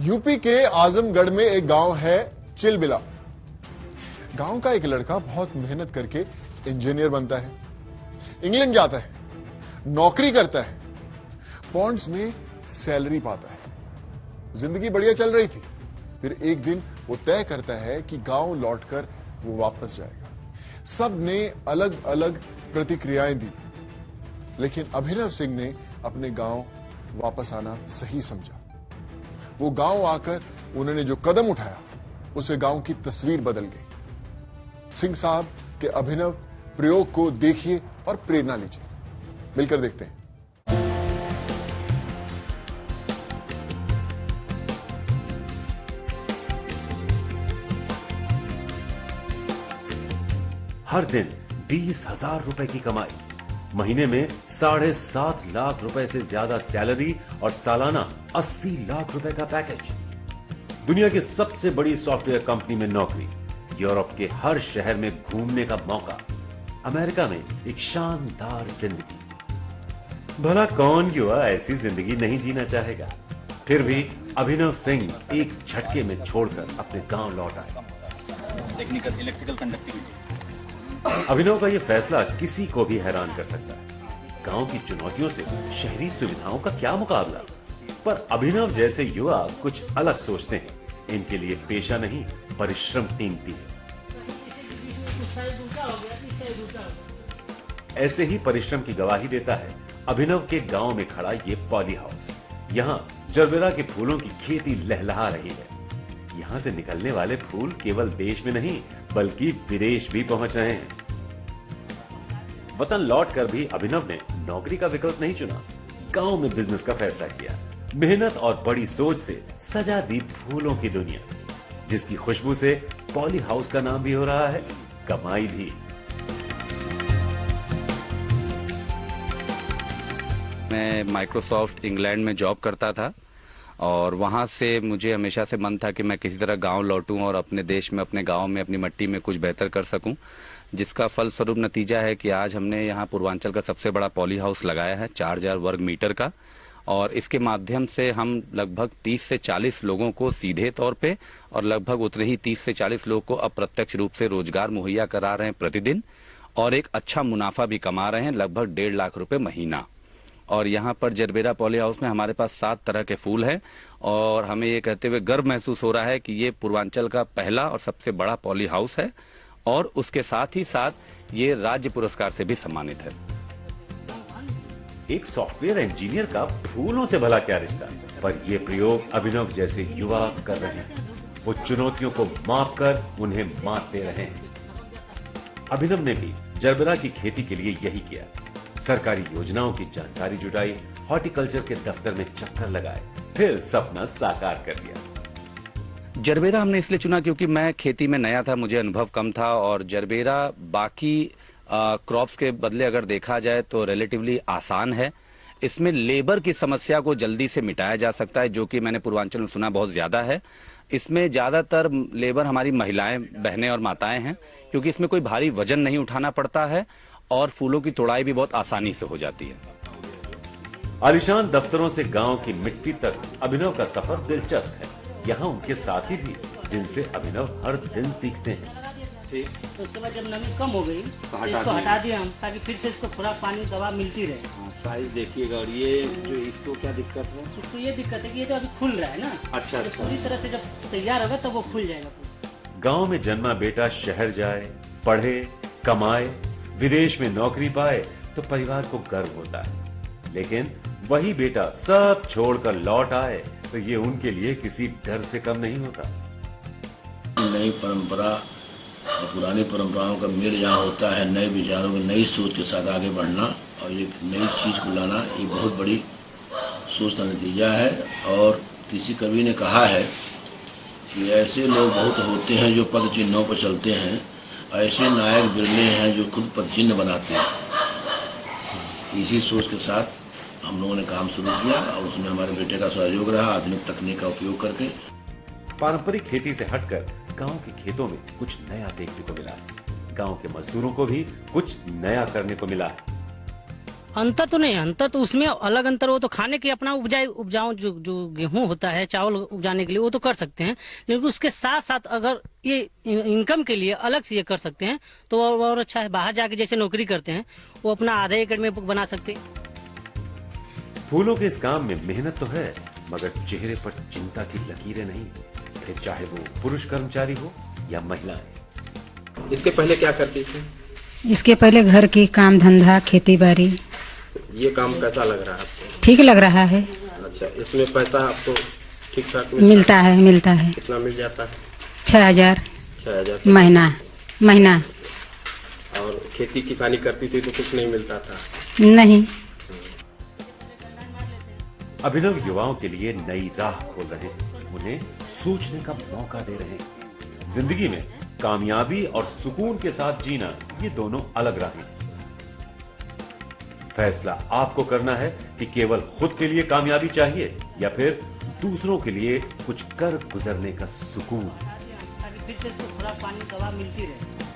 UP के आजमगढ़ में एक गांव है चिलबिला। गांव का एक लड़का बहुत मेहनत करके इंजीनियर बनता है, इंग्लैंड जाता है, नौकरी करता है, बॉन्ड्स में सैलरी पाता है, जिंदगी बढ़िया चल रही थी। फिर एक दिन वो तय करता है कि गांव लौटकर वो वापस जाएगा। सब ने अलग अलग प्रतिक्रियाएं दी, लेकिन अभिनव सिंह ने अपने गांव वापस आना सही समझा। वो गांव आकर उन्होंने जो कदम उठाया उससे गांव की तस्वीर बदल गई। सिंह साहब के अभिनव प्रयोग को देखिए और प्रेरणा लीजिए। मिलकर देखते हैं। हर दिन 20,000 रुपए की कमाई, महीने में 7.5 लाख रुपए से ज्यादा सैलरी और सालाना 80 लाख रुपए का पैकेज। दुनिया की सबसे बड़ी सॉफ्टवेयर कंपनी में नौकरी, यूरोप के हर शहर में घूमने का मौका, अमेरिका में एक शानदार जिंदगी। भला कौन युवा ऐसी जिंदगी नहीं जीना चाहेगा? फिर भी अभिनव सिंह एक झटके में छोड़कर अपने गांव लौट आए। Technical electrical conductivity. अभिनव का यह फैसला किसी को भी हैरान कर सकता है। गांव की चुनौतियों से शहरी सुविधाओं का क्या मुकाबला? पर अभिनव जैसे युवा कुछ अलग सोचते हैं। इनके लिए पेशा नहीं, परिश्रम कीमती है। ऐसे ही परिश्रम की गवाही देता है अभिनव के गांव में खड़ा ये पॉली हाउस। यहाँ जरबेरा के फूलों की खेती लहलहा रही है। यहाँ से निकलने वाले फूल केवल देश में नहीं बल्कि विदेश भी पहुंच रहे हैं। वतन लौटकर भी अभिनव ने नौकरी का विकल्प नहीं चुना, गांव में बिजनेस का फैसला किया। मेहनत और बड़ी सोच से सजा दी फूलों की दुनिया, जिसकी खुशबू से पॉली हाउस का नाम भी हो रहा है, कमाई भी। मैं माइक्रोसॉफ्ट इंग्लैंड में जॉब करता था और वहाँ से मुझे हमेशा से मन था कि मैं किसी तरह गांव लौटूं और अपने देश में, अपने गांव में, अपनी मट्टी में कुछ बेहतर कर सकूं, जिसका फलस्वरूप नतीजा है कि आज हमने यहाँ पूर्वांचल का सबसे बड़ा पॉली हाउस लगाया है, 4000 वर्ग मीटर का। और इसके माध्यम से हम लगभग 30 से 40 लोगों को सीधे तौर पे और लगभग उतने ही 30 से 40 लोगों को अप्रत्यक्ष रूप से रोजगार मुहैया करा रहे हैं प्रतिदिन, और एक अच्छा मुनाफा भी कमा रहे हैं, लगभग 1.5 लाख रुपए महीना। और यहाँ पर जरबेरा पॉली हाउस में हमारे पास 7 तरह के फूल हैं और हमें ये कहते हुए गर्व महसूस हो रहा है कि ये पूर्वांचल का पहला और सबसे बड़ा पॉली हाउस है, और उसके साथ ही साथ ये राज्य पुरस्कार से भी सम्मानित है। एक सॉफ्टवेयर इंजीनियर का फूलों से भला क्या रिश्ता? पर यह प्रयोग अभिनव जैसे युवा कर रहे हैं। वो चुनौतियों को मापकर उन्हें मात दे रहे हैं। अभिनव ने भी जरबेरा की खेती के लिए यही किया। सरकारी योजनाओं की जानकारी जुटाई, हॉर्टिकल्चर के दफ्तर में चक्कर लगाए, फिर सपना साकार कर दिया। जरबेरा हमने इसलिए चुना क्योंकि मैं खेती में नया था, मुझे अनुभव कम था, और जरबेरा बाकी क्रॉप्स के बदले अगर देखा जाए तो रिलेटिवली आसान है। इसमें लेबर की समस्या को जल्दी से मिटाया जा सकता है, जो कि मैंने पूर्वांचल में सुना बहुत ज्यादा है। इसमें ज्यादातर लेबर हमारी महिलाएं, बहनें और माताएं हैं, क्योंकि इसमें कोई भारी वजन नहीं उठाना पड़ता है और फूलों की तोड़ाई भी बहुत आसानी से हो जाती है। आलिशान दफ्तरों से गांव की मिट्टी तक अभिनव का सफर दिलचस्प है। यहाँ उनके साथी भी, जिनसे अभिनव हर दिन सीखते हैं। तो उसके बाद जब नमी कम हो गई तो इसको हटा दिया हम, ताकि फिर से इसको थोड़ा पानी दवा मिलती रहे। साइज देखिएगा। और ये जो इसको क्या दिक्कत है? इसको ये दिक्कत है कि ये तो अभी खुल रहा है ना। अच्छा। तो पूरी तरह से जब तैयार होगा तब वो खुल जाएगा। गांव में जन्मा बेटा शहर जाए, पढ़े, कमाए, विदेश में नौकरी पाए तो परिवार को गर्व होता है। लेकिन वही बेटा सब छोड़कर लौट आए तो ये उनके लिए किसी डर से कम नहीं होता। नई परंपरा और पुरानी परंपराओं का मेल यहाँ होता है। नए विचारों की, नई सोच के साथ आगे बढ़ना और एक नई चीज को लाना, ये बहुत बड़ी सोच का नतीजा है। और किसी कवि ने कहा है कि ऐसे लोग बहुत होते हैं जो पद चिन्हों पर चलते हैं, ऐसे नायक बिरले हैं जो खुद पद चिन्ह बनाते हैं। इसी सोच के साथ हम लोगों ने काम शुरू किया और उसमें हमारे बेटे का सहयोग रहा, आधुनिक तकनीक का उपयोग करके। पारंपरिक खेती से हटकर गांव के खेतों में कुछ नया देखने को मिला है। गांव के मजदूरों को भी कुछ नया करने को मिला है। अंतर तो नहीं है, अंतर तो उसमें अलग अंतर, वो तो खाने के अपना उपजाऊ जो गेहूं होता है चावल उपजाने के लिए वो तो कर सकते हैं, लेकिन उसके साथ साथ अगर ये इनकम के लिए अलग से ये कर सकते हैं तो और अच्छा है। बाहर जाके जैसे नौकरी करते हैं वो अपना आधे एकड़ में बना सकते हैं। फूलों के इस काम में मेहनत तो है, मगर चेहरे पर चिंता की लकीरें नहीं, फिर चाहे वो पुरुष कर्मचारी हो या महिलाएं। इसके पहले क्या करती थी? इसके पहले घर की काम धंधा खेती बाड़ी। ये काम कैसा लग रहा है आपको? ठीक लग रहा है। अच्छा, इसमें पैसा आपको ठीक ठाक मिलता है। कितना मिल जाता है? 6,000 6,000 महीना। और खेती किसानी करती थी तो कुछ नहीं मिलता था? नहीं। अभिनव युवाओं के लिए नई राह खोल रहे हैं, उन्हें सोचने का मौका दे रहे हैं। जिंदगी में कामयाबी और सुकून के साथ जीना, ये दोनों अलग राहें। फैसला आपको करना है कि केवल खुद के लिए कामयाबी चाहिए या फिर दूसरों के लिए कुछ कर गुजरने का सुकून। ताकि फिर से इसको थोड़ा पानी दवा मिलती रहे।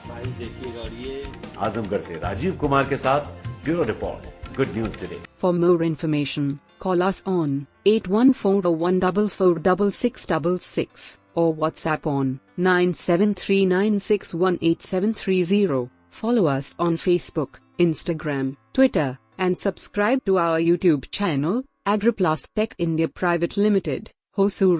भाई देखिएगा, और ये आजमगढ़ से राजीव कुमार के साथ bureau report, good news today. For more information, call us on 8141446666 or WhatsApp on 9739618730. Follow us on Facebook, Instagram, Twitter, and subscribe to our YouTube channel, AgriPlus Tech India Private Limited, Hosur.